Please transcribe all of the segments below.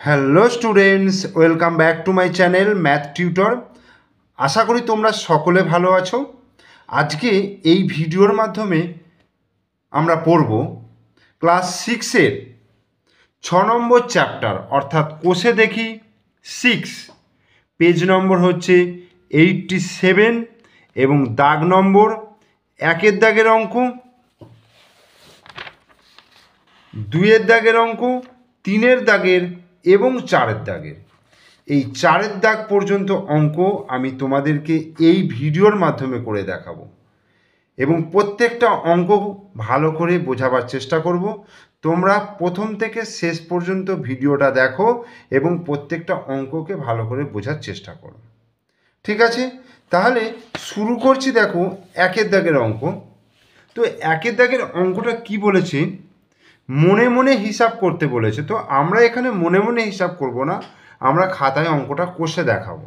Hello students, welcome back to my channel math tutor. আশা করি তোমরা সকলে ভালো আছো। আজকে এই ভিডিওর মাধ্যমে আমরা পড়ব ক্লাস 6-এর 6 নম্বর চ্যাপ্টার অর্থাৎ কোষে দেখি 6, পেজ নম্বর হচ্ছে 87 এবং দাগ নম্বর 1-এর দাগের অঙ্ক, 2-এর দাগের অঙ্ক, 3-এর দাগের এবং 4-এর দাগের। এই 4-এর দাগ পর্যন্ত অঙ্ক আমি তোমাদেরকে এই ভিডিওর মাধ্যমে করে দেখাবো এবং প্রত্যেকটা অঙ্ক ভালো করে বোঝাবার চেষ্টা করব। তোমরা প্রথম থেকে শেষ পর্যন্ত ভিডিওটা দেখো এবং প্রত্যেকটা অঙ্ককে ভালো করে বোঝার চেষ্টা করো। ঠিক আছে, তাহলে শুরু করছি। দেখো 1-এর দাগের অঙ্ক। তো 1-এর দাগের অঙ্কটা কি বলেছে, মনে মনে হিসাব করতে বলেছে। তো আমরা এখানে মনে মনে হিসাব করব না, আমরা খাতায় অঙ্কটা কষে দেখাবো।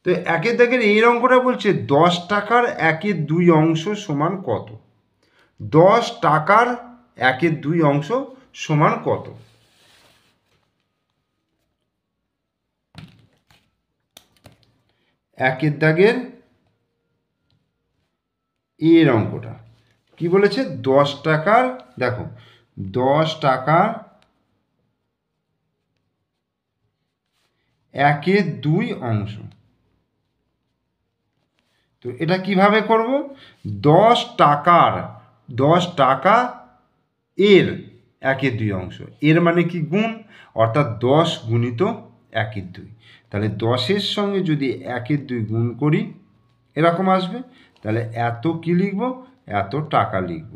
তো 1-এর দাগের এই অঙ্কটা বলছে 10 টাকার 1-এর 2 অংশ সমান কত? 10 টাকার 1-এর 2 অংশ সমান কত? একের দাগের এর অঙ্কটা কি বলেছে? 10 টাকার, দেখো 10 টাকার 1-এর 2 অংশ। তো এটা কিভাবে করব? 10 টাকা এর 1-এর 2 অংশ, এর মানে কি গুণ, অর্থাৎ 10 গুণিত 1-এর 2। তাহলে 10-এর সঙ্গে যদি 1-এর 2 গুণ করি এরকম আসবে। তাহলে এত কি লিখব? এত টাকা লিখব।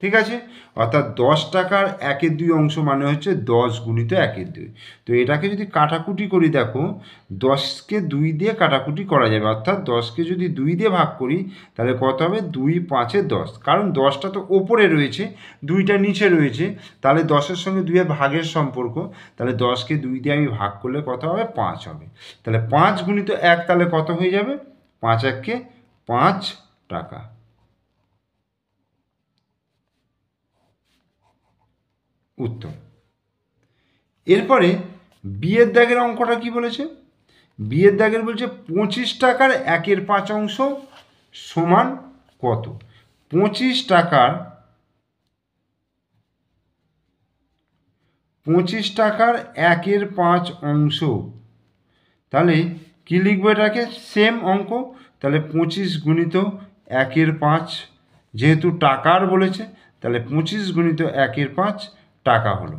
ঠিক আছে, অর্থাৎ 10 টাকার 1-এর 2 অংশ মানে হচ্ছে 10 গুণিত 1-এর 2। তো এটাকে যদি কাটাকুটি করি, দেখো 10কে 2 দিয়ে কাটাকুটি করা যাবে, অর্থাৎ 10কে যদি 2 দিয়ে ভাগ করি তাহলে কত হবে? 2 5-এ 10। কারণ 10টা তো ওপরে রয়েছে, 2টা নিচে রয়েছে, তাহলে 10-এর সঙ্গে 2-এর ভাগের সম্পর্ক। তাহলে 10কে 2 দিয়ে আমি ভাগ করলে কত হবে? 5 হবে। তাহলে 5 গুণিত 1 তাহলে কত হয়ে যাবে? 5 1-কে 5 টাকা। উত্তর। এরপরে বিয়ের দাগের অঙ্কটা কি বলেছে? বিয়ের দাগের বলছে 25 টাকার 1-এর 5 অংশ সমান কত? 25 টাকার 1-এর 5 অংশ। তাহলে কি লিখবো এটাকে? সেম অঙ্ক। তাহলে 25 গুণিত 1-এর 5, যেহেতু টাকার বলেছে তাহলে 25 গুণিত 1-এর 5 টাকা হলো।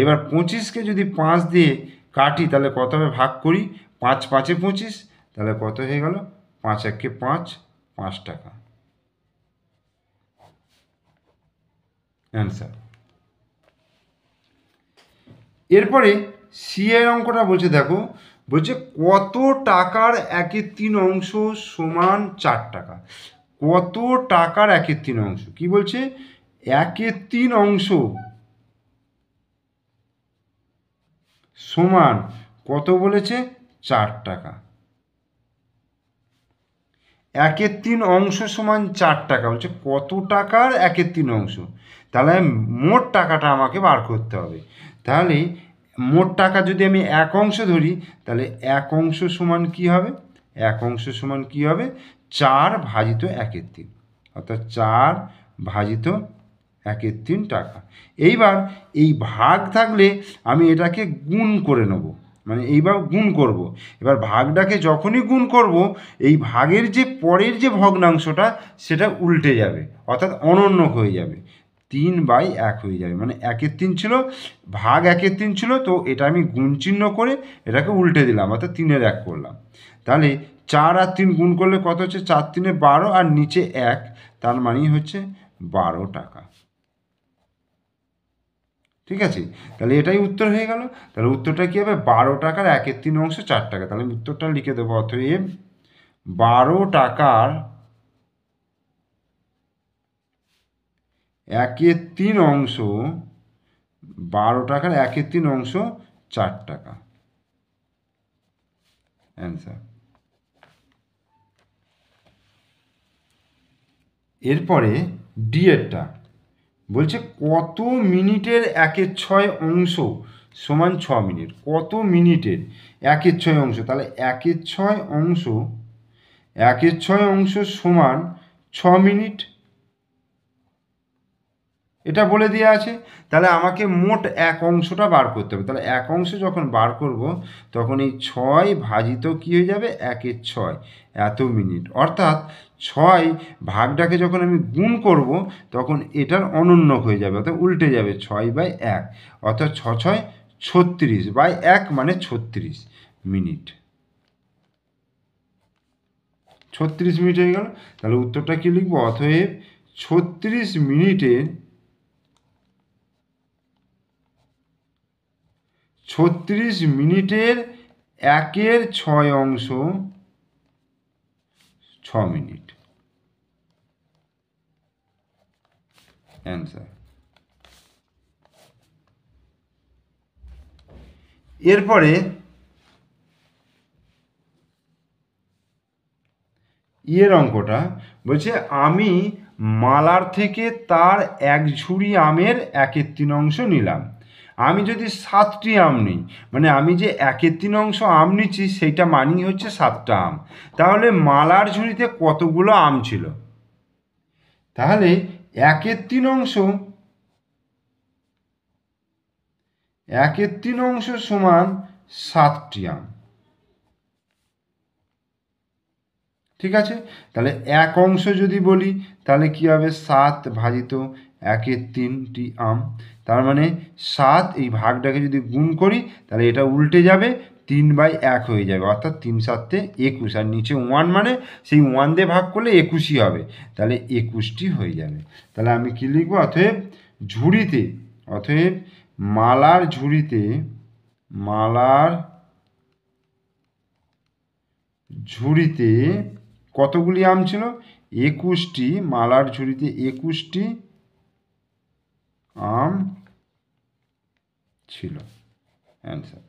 এবার 25কে যদি 5 দিয়ে কাটি তাহলে কত হবে? ভাগ করি, 5 5-এ 25, তাহলে কত হয়ে গেল? 5 1-কে 5, 5 টাকা। অ্যান্সার। এরপরে সি এর অঙ্কটা বলছে, দেখো বলছে কত টাকার 1-এর 3 অংশ সমান 4 টাকা? কত টাকার 1-এর 3 অংশ? কি বলছে? 1-এর 3 অংশ সমান কত বলেছে? 4 টাকা। 1-এর 3 অংশ সমান 4 টাকা বলছে। কত টাকার 1-এর 3 অংশ? তাহলে মোট টাকাটা আমাকে বার করতে হবে। তাহলে মোট টাকা যদি আমি 1 অংশ ধরি তাহলে 1 অংশ সমান কি হবে? 1 অংশ সমান কি হবে? 4 ভাজিত 1-এর 3, অর্থাৎ 4 ভাজিত 1-এর 3 টাকা। এইবার এই ভাগ থাকলে আমি এটাকে গুণ করে নেব, মানে এইবার গুণ করব। এবার ভাগটাকে যখনই গুণ করব এই ভাগের যে পরের যে ভগ্নাংশটা সেটা উল্টে যাবে, অর্থাৎ অনন্য হয়ে যাবে, 3/1 হয়ে যাবে। মানে 1-এর 3 ছিল, ভাগ 1-এর 3 ছিল, তো এটা আমি গুণ চিহ্ন করে এটাকে উল্টে দিলাম, অর্থাৎ 3-এর 1 করলাম। তাহলে 4 আর 3 গুণ করলে কত হচ্ছে? 4 3-এ 12 আর নিচে 1, তার মানেই হচ্ছে 12 টাকা। ঠিক আছে, তাহলে এটাই উত্তর হয়ে গেল। তাহলে উত্তরটা কী হবে? 12 টাকার 1-এর 3 অংশ 4 টাকা। তাহলে আমি উত্তরটা লিখে দেবো, অতএব 12 টাকার 1-এর 3 অংশ, 12 টাকার 1-এর 3 অংশ 4 টাকা। অ্যান্সার। এরপরে ডি এরটা বলছে কত মিনিটের 1-এর 6 অংশ সমান 6 মিনিট। কত মিনিটের 1/6 অংশ, তাহলে 1/6 অংশ সমান 6 মিনিট, এটা বলে দেওয়া আছে। তাহলে আমাকে মোট এক অংশটা বার করতে হবে। তাহলে এক অংশ যখন বার করব তখন এই 6 ভাজিত কী হয়ে যাবে 1/6 এত মিনিট, অর্থাৎ 6 ভাগটাকে যখন আমি গুণ করব তখন এটার অনন্যক হয়ে যাবে, অর্থাৎ উল্টে যাবে 6/1, অর্থাৎ 6 36/1 মানে 36 মিনিট। 36 মিনিট হয়ে গেল। তাহলে উত্তরটা কী লিখব? অতএব 36 মিনিটের 1/6 অংশ 6 মিনিট। অ্যান্সার। এরপরে অঙ্কটা বলছে আমি মালার থেকে তার এক ঝুড়ি আমের 1/3 অংশ নিলাম। আমি যদি 7টি আম নিই, মানে আমি যে 1/3 অংশ আম নিচ্ছি সেইটা মানেই হচ্ছে 7টা আম। তাহলে মালার ঝুড়িতে কতগুলো আম ছিল? তাহলে 1/3 অংশ সমান 7টি আম। ঠিক আছে, তাহলে এক অংশ যদি বলি তাহলে কী হবে? 7 ভাজিত 1/3টি আম, তার মানে 7, এই ভাগটাকে যদি গুণ করি তাহলে এটা উল্টে যাবে, 3/1 হয়ে যাবে, অর্থাৎ 3 7 21, আর নিচে 1 মানে সেই 1 দিয়ে ভাগ করলে 21ই হবে, তাহলে 21টি হয়ে যাবে। তাহলে আমি কী লিখব? অতএব মালার ঝুড়িতে কতগুলি আম ছিল? 21টি। মালার ঝুড়িতে 21টি আম ছিল। অ্যান্সার।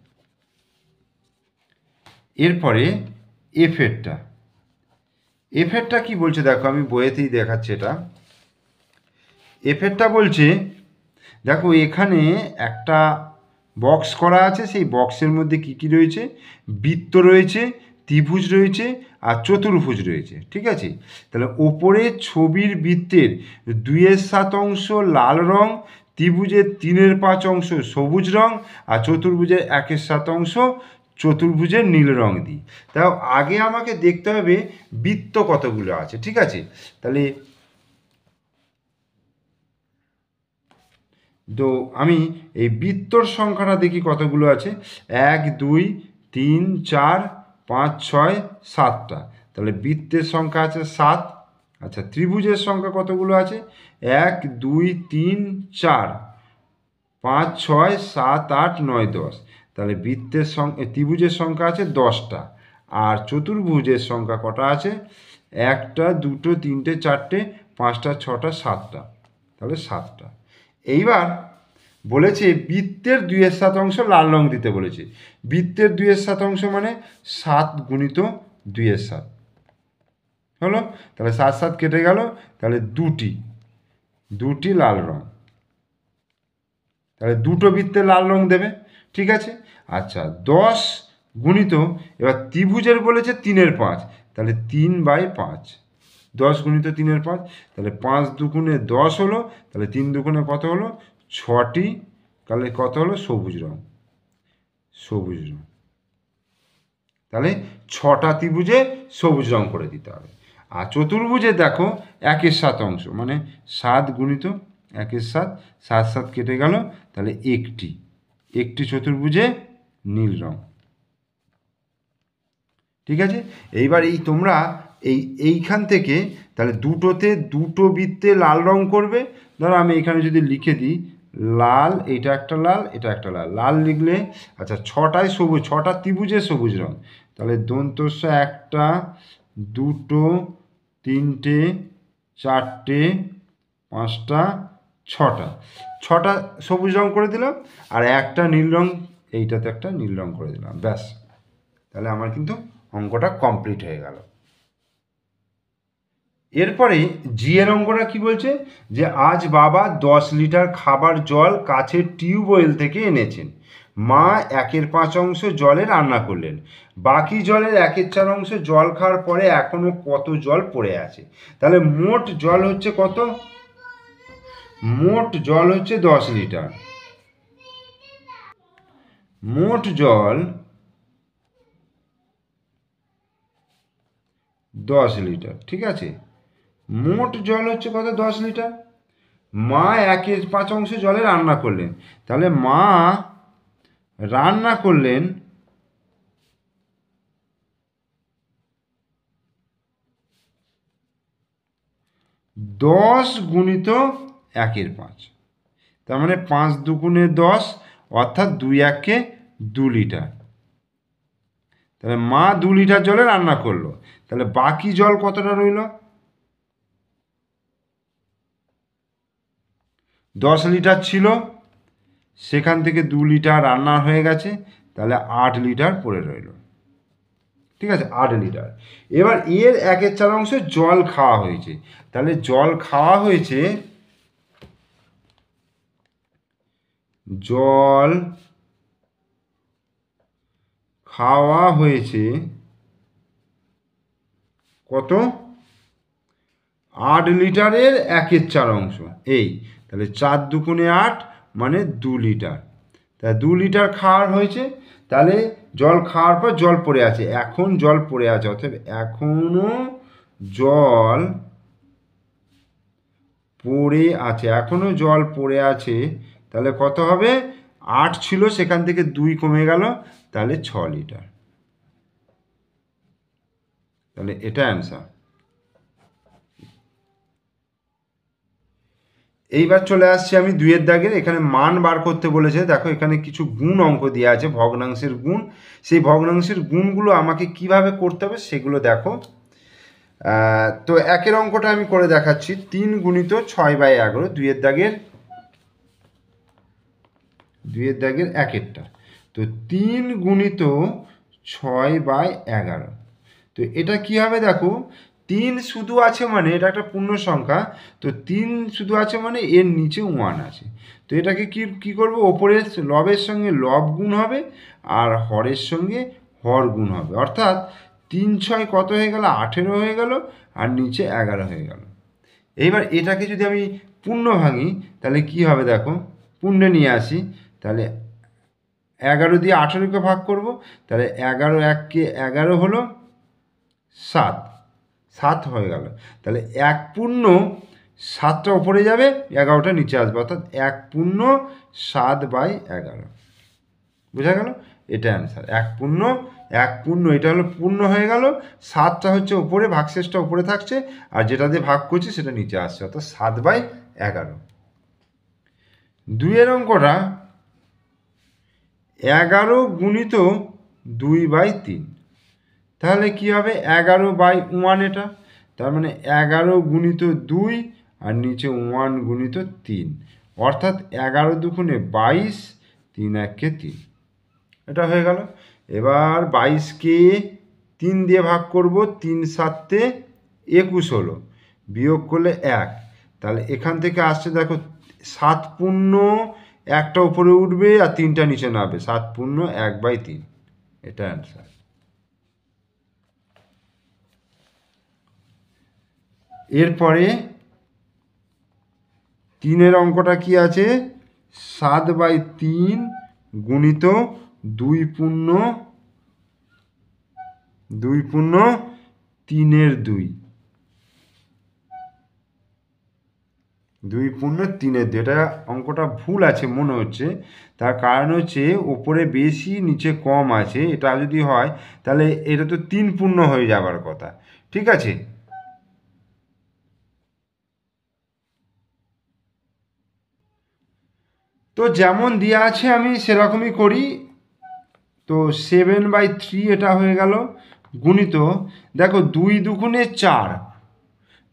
এরপরে এফেরটা কি বলছে দেখো, আমি বইয়েতেই দেখাচ্ছি এটা। এফেরটা বলছে দেখো এখানে একটা বক্স করা আছে, সেই বক্সের মধ্যে কি কি রয়েছে? বৃত্ত রয়েছে, ত্রিভুজ রয়েছে আর চতুর্ভুজ রয়েছে। ঠিক আছে, তাহলে ওপরে ছবির বৃত্তের 2/7 অংশ লাল রং, ত্রিভুজের 3/5 অংশ সবুজ রং আর চতুর্ভুজের 1/7 অংশ চতুর্ভুজের নীল রং দিই। তাও আগে আমাকে দেখতে হবে বৃত্ত কতগুলো আছে। ঠিক আছে, তাহলে তো আমি এই বৃত্তর সংখ্যাটা দেখি কতগুলো আছে। 1 2 3 4 5 6 7টা, তাহলে বৃত্তের সংখ্যা আছে 7। আচ্ছা, ত্রিভুজের সংখ্যা কতগুলো আছে? 1 2 3 4 5 6 7 8 9 10, তাহলে ত্রিভুজের সংখ্যা আছে 10টা। আর চতুর্ভুজের সংখ্যা কটা আছে? 1টা 2টো 3টে 4টে 5টা 6টা 7টা, তাহলে 7টা। এইবার বলেছে বৃত্তের 2/7 অংশ লাল রং দিতে বলেছে। বৃত্তের 2/7 অংশ মানে 7 গুণিত 2/7 হলো, তাহলে 7 7 কেটে গেল, তাহলে দুটি লাল রং, তাহলে দুটো বৃত্তে লাল রং দেবে। ঠিক আছে, আচ্ছা 10 গুণিত, এবার ত্রিভুজের বলেছে 3/5, তাহলে 3/5, 10 গুণিত 3/5, তাহলে 5 দুগুণে 10 হলো, তাহলে 3 দুগুণে কত হলো? 6টি, তাহলে কত হলো? সবুজ রং। তাহলে 6টা ত্রিভুজে সবুজ রং করে দিতে হবে। আর চতুর্ভুজে দেখো 1/7 অংশ মানে 7 গুণিত 1/7, 7 7 কেটে গেল, তাহলে একটি চতুর্ভুজে নীল রং। ঠিক আছে, এইবার তোমরা এইখান থেকে তাহলে দুটো বৃত্তে লাল রং করবে। ধরো আমি এখানে যদি লিখে দিই লাল, এটা একটা লাল, এটা একটা লাল, লাল লিখলে আচ্ছা 6টায় সবুজ, 6টা ত্রিভুজের সবুজ রং, তাহলে দন্তস্ব 1টা 2টো 3টে 4টে 5টা 6টা সবুজ রং করে দিলাম, আর একটা নীল রং, এইটাতে একটা নীল রং করে দিলাম, ব্যাস। তাহলে আমার কিন্তু অঙ্কটা কমপ্লিট হয়ে গেল। এরপরে জি এর অঙ্কটা কি বলছে, যে আজ বাবা 10 লিটার খাবার জল কাছের টিউবওয়েল থেকে এনেছেন। মা 1/5 জলে রান্না করলেন, বাকি জলের 1/4 জল খাওয়ার পরে এখনো কত জল পড়ে আছে। তাহলে মোট জল হচ্ছে কত? মোট জল হচ্ছে 10 লিটার। মোট জল 10 লিটার, ঠিক আছে। মোট জল হচ্ছে কত? 10 লিটার। মা 1/5 জলে রান্না করলেন, তাহলে মা রান্না করলেন 10 গুণিত 1/5, তার মানে 5 দুগুণে 10, অর্থাৎ 2 2 লিটার। তাহলে মা 2 লিটার জলে রান্না করলো, তাহলে বাকি জল কতটা রইল? 10 লিটার ছিল, সেখান থেকে 2 লিটার রান্না হয়ে গেছে, তাহলে 8 লিটার পড়ে রইল, ঠিক আছে, 8 লিটার। এবার এর 1/4 জল খাওয়া হয়েছে, তাহলে জল খাওয়া হয়েছে, জল খাওয়া হয়েছে কত? 8 লিটারের 1/4, এই, তাহলে 4 দুগুণে 8 মানে 2 লিটার। তা 2 লিটার খাওয়ার হয়েছে, তাহলে জল খাওয়ার পর জল পড়ে আছে, এখন জল পড়ে আছে, অর্থাৎ এখনো জল পড়ে আছে, এখনো জল পড়ে আছে। তাহলে কত হবে? 8 ছিল, সেখান থেকে 2 কমে গেল, তাহলে 6 লিটার। তাহলে এটা অ্যান্সার। এইবার চলে আসছি আমি 2-এর দাগের। এখানে মান বার করতে বলেছে। দেখো এখানে কিছু গুণ অঙ্ক দেওয়া আছে, ভগ্নাংশের গুণ। সেই ভগ্নাংশের গুণগুলো আমাকে কিভাবে করতে হবে সেগুলো দেখো। তো 1-এর অঙ্কটা আমি করে দেখাচ্ছি। 3 গুণিত 6/11, 2-এর দাগের 1-এরটা। তো 3 গুণিত 6/11, তো এটা কি হবে? দেখো 3 শুধু আছে মানে এটা একটা পূর্ণ সংখ্যা, তো 3 শুধু আছে মানে এর নিচে 1 আছে। তো এটাকে কি করব? ওপরের লবের সঙ্গে লব গুণ হবে, আর হরের সঙ্গে হর গুণ হবে, অর্থাৎ 3 6 কত হয়ে গেল? 18 হয়ে গেল, আর নিচে 11 হয়ে গেল। এইবার এটাকে যদি আমি পূর্ণ ভাঙি তাহলে কি হবে? দেখো পূর্ণে নিয়ে আসি, তাহলে 11 দিয়ে 18কে ভাগ করব, তাহলে 11 1 11 হলো 7, 7 হয়ে গেল। তাহলে 1 পূর্ণ 7টা ওপরে যাবে, 11টা নিচে আসবে, অর্থাৎ 1 পূর্ণ 7/11। বোঝা গেল? এটা অ্যান্সার। 1 পূর্ণ এটা হলো পূর্ণ হয়ে গেল, 7টা হচ্ছে ওপরে, ভাগশেষটা ওপরে থাকছে, আর যেটা দিয়ে ভাগ করছি সেটা নিচে আসছে, অর্থাৎ 7/11। 2-এর অঙ্কটা 11 গুণিত 2/3, তাহলে কি হবে? 11/1 এটা, তার মানে 11 গুণিত 2 আর নিচে 1 গুণিত 3, অর্থাৎ 11 দুগুণে 22, 3 1 3, এটা হয়ে গেল। এবার 22কে 3 দিয়ে ভাগ করব, 3 7 21 হলো, বিয়োগ করলে 1, তাহলে এখান থেকে আসছে দেখো 7 পূর্ণ 1টা উপরে উঠবে আর 3টা নিচে নামবে, 7 পূর্ণ 1/3, এটা অ্যান্সার। এরপরে 3-এর অঙ্কটা কি আছে? 7/3 গুণিত 2 পূর্ণ 3-এর 2, 2 পূর্ণ 3-এর 2, এটা অঙ্কটা ভুল আছে মনে হচ্ছে। তার কারণ হচ্ছে ওপরে বেশি নিচে কম আছে, এটা যদি হয় তাহলে এটা তো 3 পূর্ণ হয়ে যাবার কথা, ঠিক আছে। তো যেমন দেওয়া আছে আমি সেরকমই করি। তো 7/3 এটা হয়ে গেল, গুণিত দেখো 2 দুগুণে 4,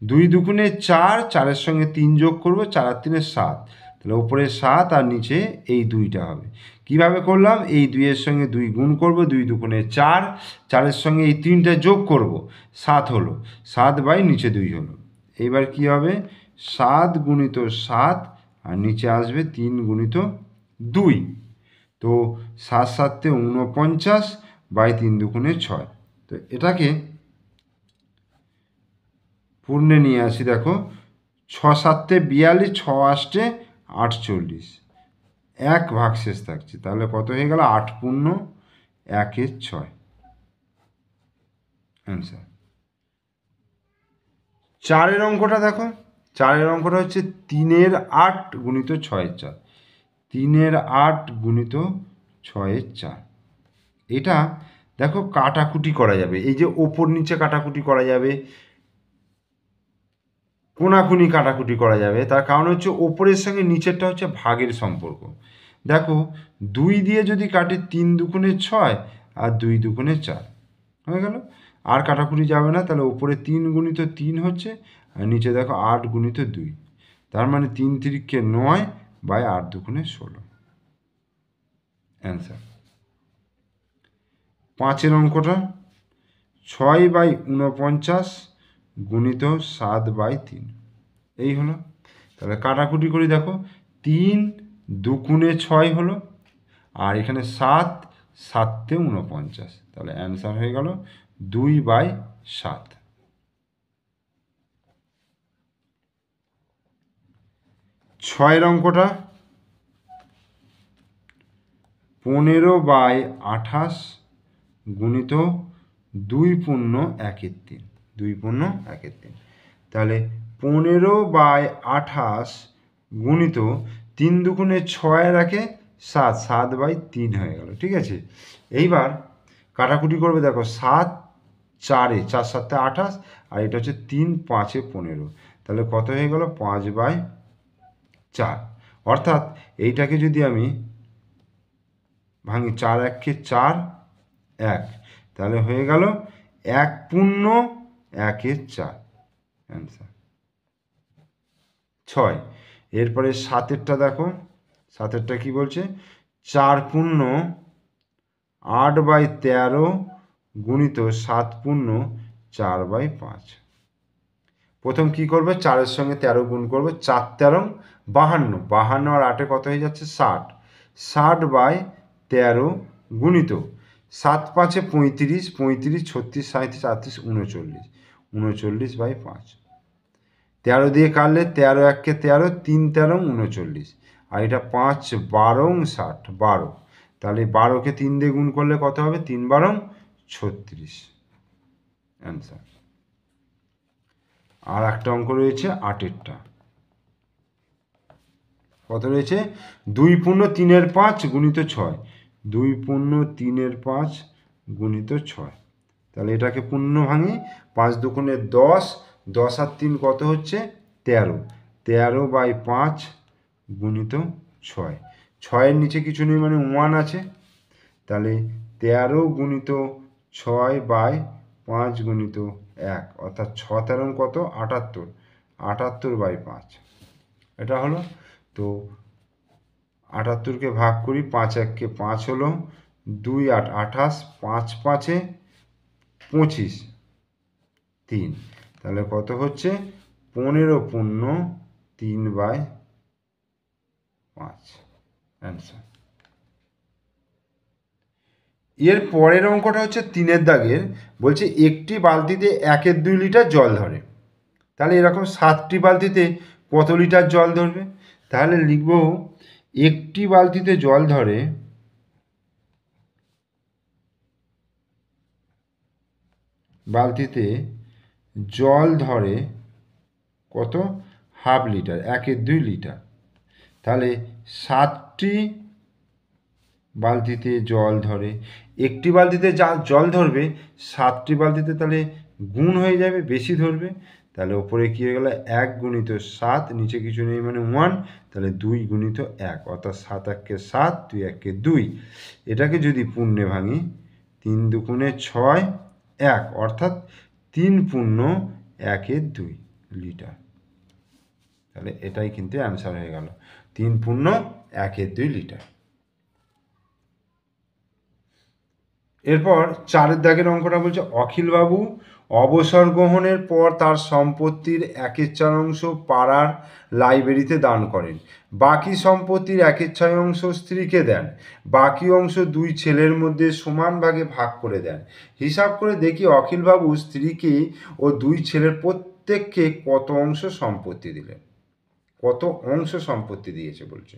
2 দুগুণে 4, 4-এর সঙ্গে 3 যোগ করব, 4 আর 3 7, তাহলে উপরে 7 আর নিচে এই 2টা হবে। কিভাবে করলাম? এই 2-এর সঙ্গে 2 গুণ করব, 2 দুগুণে 4, 4-এর সঙ্গে এই 3টা যোগ করব, 7 হলো, 7 বাই নিচে 2 হলো। এইবার কি হবে 7 গুণিত 7 আর নিচে আসবে 3 গুণিত 2। তো 7 7 49 বাই 3 দুগুণে 6। তো এটাকে পূর্ণে নিয়ে আসি, দেখো 6 7 42, 6 8 48, এক ভাগশেষ থাকছে, তাহলে কত হয়ে গেল 8 পূর্ণ 1 6 অ্যান্সার। 4 অঙ্কটা দেখো, 4 অঙ্কটা হচ্ছে 3 8 গুণিত 6 4, 3 8 গুণিত 6 4। এটা দেখো কাটাকুটি করা যাবে, এই যে ওপর নিচে কাটাকুটি করা যাবে, কোনাকুনি কাটাকুটি করা যাবে। তার কারণ হচ্ছে ওপরের সঙ্গে নিচেরটা হচ্ছে ভাগের সম্পর্ক। দেখো 2 দিয়ে যদি কাটে 3 দুগুণে 6 আর 2 দুগুণে 4 হয়ে গেল, আর কাটাকুটি যাবে না। তাহলে ওপরে 3 গুণিত 3 হচ্ছে আর নিচে দেখো 8 গুণিত 2, তার মানে 3 3 9 বাই 8 দুগুণে 16 অ্যান্সার। 5 অঙ্কটা 6 বাই 49 গুণিত 7 বাই 3, এই হলো। তাহলে কাটাকুটি করি, দেখো 3 দুগুণে 6 হলো, আর এখানে 7 7 49, তাহলে অ্যান্সার হয়ে গেল 2 বাই 7। 6 অঙ্কটা 15 বাই 28 গুণিত 2 পূর্ণ 1 3, 2 পূর্ণ 1 3। তাহলে 15 বাই 28 গুণিত 3 দুগুণে 6 রাখে 7, 7 বাই 3 হয়ে গেল। ঠিক আছে, এইবার কাটাকুটি করবে, দেখো 7 4 4 7 28, আর এটা হচ্ছে 3 5 15, তাহলে কত হয়ে গেল 5 বাই 4। অর্থাৎ এইটাকে যদি আমি ভাঙি 4 1 4 1, তাহলে হয়ে গেল 1 পূর্ণ 1 4 অ্যান্সার। 6 এরপরে 7এরটা দেখো, 7এরটা কি বলছে 4 পূর্ণ 8 বাই 13 গুণিত 7 পূর্ণ 4 বাই 5। প্রথম কি করবে, 4-এর সঙ্গে 13 গুণ করবে, 4 13 52, 52 আর 8-এ কত হয়ে যাচ্ছে 60, 60 বাই 13 গুণিত 7 5 35, 35 36 37 38 39, 39 বাই 5। 13 দিয়ে কাটলে 13 1 13, 3 13 39, আর এটা 5 12 60 12, তাহলে 12কে 3 দিয়ে গুণ করলে কত হবে 3 12 36 অ্যান্সার। আর একটা অঙ্ক রয়েছে 8এরটা, কত রয়েছে 2 পূর্ণ 3 5 গুণিত 6, 2 পূর্ণ 3 5 গুণিত 6। তাহলে এটাকে পূর্ণ ভাঙি, 5 দুগুণে 10, 10 আর 3 কত হচ্ছে 13, 13 বাই 5 গুণিত 6, 6-এর নিচে কিছু নেই মানে 1 আছে, তাহলে 13 গুণিত 6 বাই 5 গুণিত 1, অর্থাৎ 6 13 কত 78, 78 বাই 5 এটা হলো। তো 78কে ভাগ করি, 5 1 5 হলো, 2 8 28, 5 5 25 3, তাহলে কত হচ্ছে 15 পূর্ণ 3 বাই 5 অ্যান্সার। এর পরের অঙ্কটা হচ্ছে 3-এর দাগের, বলছে একটি বালতিতে 1/2 লিটার জল ধরে, তাহলে এরকম 7টি বালতিতে কত লিটার জল ধরবে। তাহলে লিখব একটি বালতিতে জল ধরে, বালতিতে জল ধরে কত হাফ লিটার, 1/2 লিটার, তাহলে 7টি বালতিতে জল ধরে, একটি বালতিতে যা জল ধরবে 7টি বালতিতে, তাহলে গুণ হয়ে যাবে, বেশি ধরবে, তাহলে ওপরে কী হয়ে গেল 1 গুণিত 7, নিচে কিছু নেই মানে 1, তাহলে 2 গুণিত 1, অর্থাৎ 7 1 7, 2 1 2। এটাকে যদি পূর্ণে ভাঙি, 3 দুগুণে 6 1, অর্থাৎ 3 পূর্ণ 1/2 লিটার, তাহলে এটাই কিন্তু অ্যান্সার হয়ে গেল 3 পূর্ণ 1/2 লিটার। এরপর 4 দাগের অঙ্কটা বলছে অখিলবাবু অবসর গ্রহণের পর তার সম্পত্তির 1/4 পাড়ার লাইব্রেরিতে দান করেন, বাকি সম্পত্তির 1/6 স্ত্রীকে দেন, বাকি অংশ 2 ছেলের মধ্যে সমান ভাগে ভাগ করে দেন। হিসাব করে দেখি অখিলবাবু স্ত্রীকে ও 2 ছেলের প্রত্যেককে কত অংশ সম্পত্তি দিলেন, কত অংশ সম্পত্তি দিয়েছে বলছে।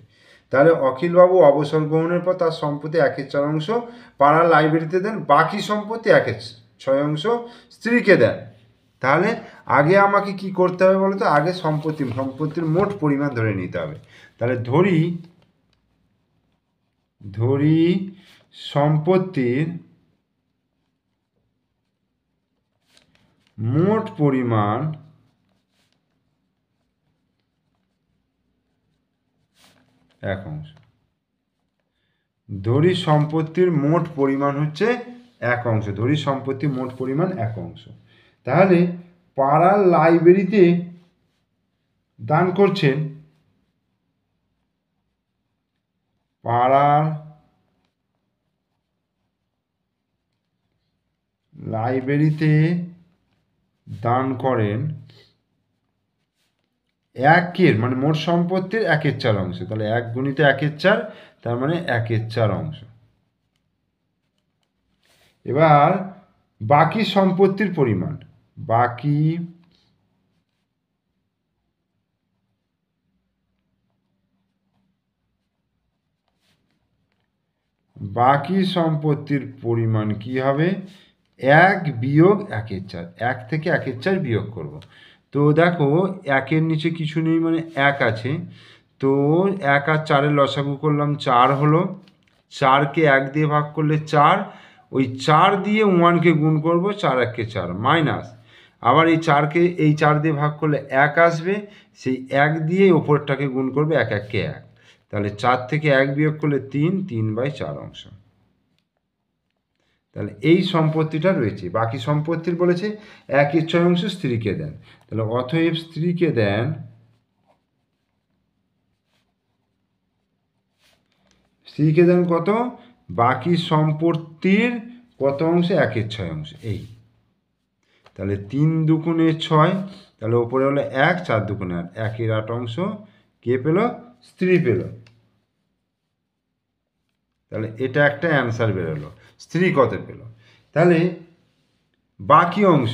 তাহলে অখিলবাবু অবসর গ্রহণের পর তার সম্পত্তি 1/4 পাড়ার লাইব্রেরিতে দেন, বাকি সম্পত্তি 1/6 স্ত্রীকে দেন। তাহলে আগে আমাকে কি করতে হবে বলো তো, আগে সম্পত্তির মোট পরিমাণ ধরে নিতে হবে। তাহলে ধরি সম্পত্তির মোট পরিমাণ 1/। ধরি সম্পত্তির মোট পরিমাণ হচ্ছে 1/। ধরি সম্পত্তির মোট পরিমাণ 1/। তাহলে পাড়ার লাইব্রেরিতে দান করছেন, পাড়ার লাইব্রেরিতে দান করেন 1 মানে মোট সম্পত্তির 1/4। তাহলে 1 গুণিত 1/4, তার মানে 1/4। এবার বাকি সম্পত্তির পরিমাণ, বাকি সম্পত্তির পরিমাণ কি হবে, 1 বিয়োগ 1/4। 1 থেকে 1/4 বিয়োগ করব। তো দেখো 1-এর নিচে কিছু নেই মানে 1 আছে, তো 1 আর 4-এর লসাগু করলাম 4 হলো, 4কে 1 দিয়ে ভাগ করলে 4, ওই 4 দিয়ে 1কে গুণ করব, 4 1 4 মাইনাস, আবার এই 4কে এই 4 দিয়ে ভাগ করলে 1 আসবে, সেই 1 দিয়ে ওপরটাকে গুণ করবে, 1 1 1। তাহলে 4 থেকে 1 বিয়োগ করলে 3/4 অংশ। তাহলে এই সম্পত্তিটা রয়েছে। বাকি সম্পত্তির বলেছে 1/6 স্ত্রীকে দেন, তাহলে অতএব স্ত্রীকে দেন কত, বাকি সম্পত্তির কত অংশে, 1/6। এই তাহলে 3 দুগুণে 6, তাহলে ওপরে হলো 1, 4 দুগুণে 8, 1/8 অংশ কে পেল, স্ত্রী পেল। তাহলে এটা একটা অ্যান্সার বেরোলো, স্ত্রী কত পেল। তাহলে বাকি অংশ,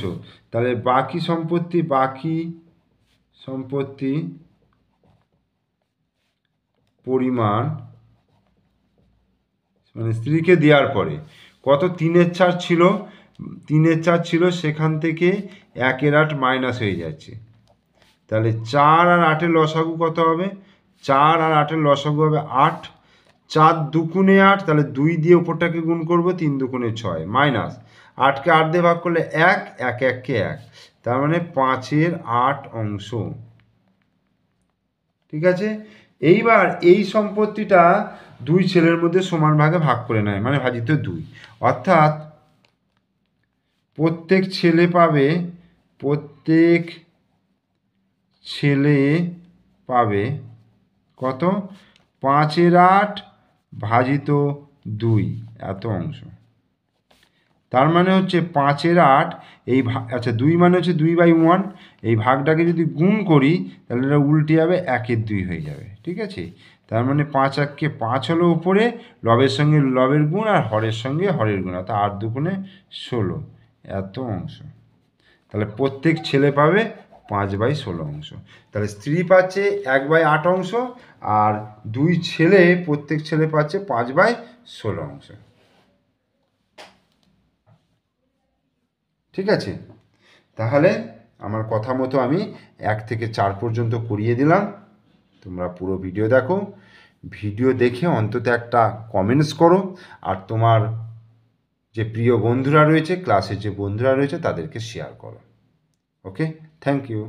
তাহলে বাকি সম্পত্তি পরিমাণ মানে স্ত্রীকে দেওয়ার পরে কত, 3/4 ছিল, 3/4 ছিল, সেখান থেকে 1/8 মাইনাস হয়ে যাচ্ছে। তাহলে 4 আর 8-এর লসাগু কত হবে, 4 আর 8-এর লসাগু হবে 8, 4 দুগুণে 8, তাহলে 2 দিয়ে ওপরটাকে গুণ করব, 3 দুগুণে 6 মাইনাস 8কে 8 দিয়ে ভাগ করলে 1, 1 1কে 1, তার মানে 5/8 অংশ। ঠিক আছে, এইবার এই সম্পত্তিটা 2 ছেলের মধ্যে সমান ভাগে ভাগ করে নেয়, মানে ভাজিত 2, অর্থাৎ প্রত্যেক ছেলে পাবে কত, 5/8 ভাজিত 2 এত অংশ। তার মানে হচ্ছে 5/8 এই আচ্ছা 2 মানে হচ্ছে 2/1, এই ভাগটাকে যদি গুণ করি তাহলে এটা উল্টে যাবে, 1/2 হয়ে যাবে। ঠিক আছে, তার মানে 5 1কে 5 হলো উপরে, লবের সঙ্গে লবের গুণ আর হরের সঙ্গে হরের গুণ, অর্থাৎ 8 দুগুণে 16 এত অংশ। তাহলে প্রত্যেক ছেলে পাবে 5/16 অংশ। তাহলে স্ত্রী পাচ্ছে 1/8 অংশ, আর 2 ছেলে, প্রত্যেক ছেলে পাচ্ছে 5/16 অংশ। ঠিক আছে, তাহলে আমার কথা মতো আমি 1 থেকে 4 পর্যন্ত করিয়ে দিলাম। তোমরা পুরো ভিডিও দেখো, ভিডিও দেখে অন্তত একটা কমেন্টস করো, আর তোমার যে প্রিয় বন্ধুরা রয়েছে, ক্লাসের যে বন্ধুরা রয়েছে, তাদেরকে শেয়ার করো। ওকে, থ্যাংক ইউ।